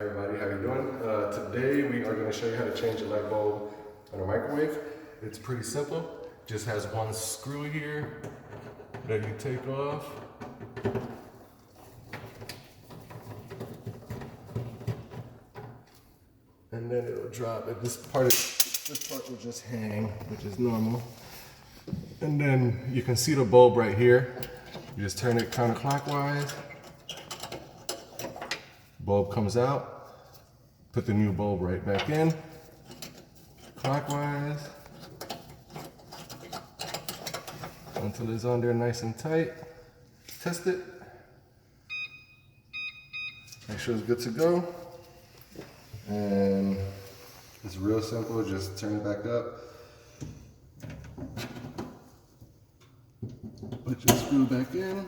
Hey everybody, how you doing? Today we are going to show you how to change a light bulb on a microwave. It's pretty simple. Just has one screw here that you take off. And then it'll drop. This part will just hang, which is normal. And then you can see the bulb right here. You just turn it counterclockwise. Bulb comes out, put the new bulb right back in, clockwise, until it's on there nice and tight. Test it, make sure it's good to go, and it's real simple, just turn it back up, put your screw back in,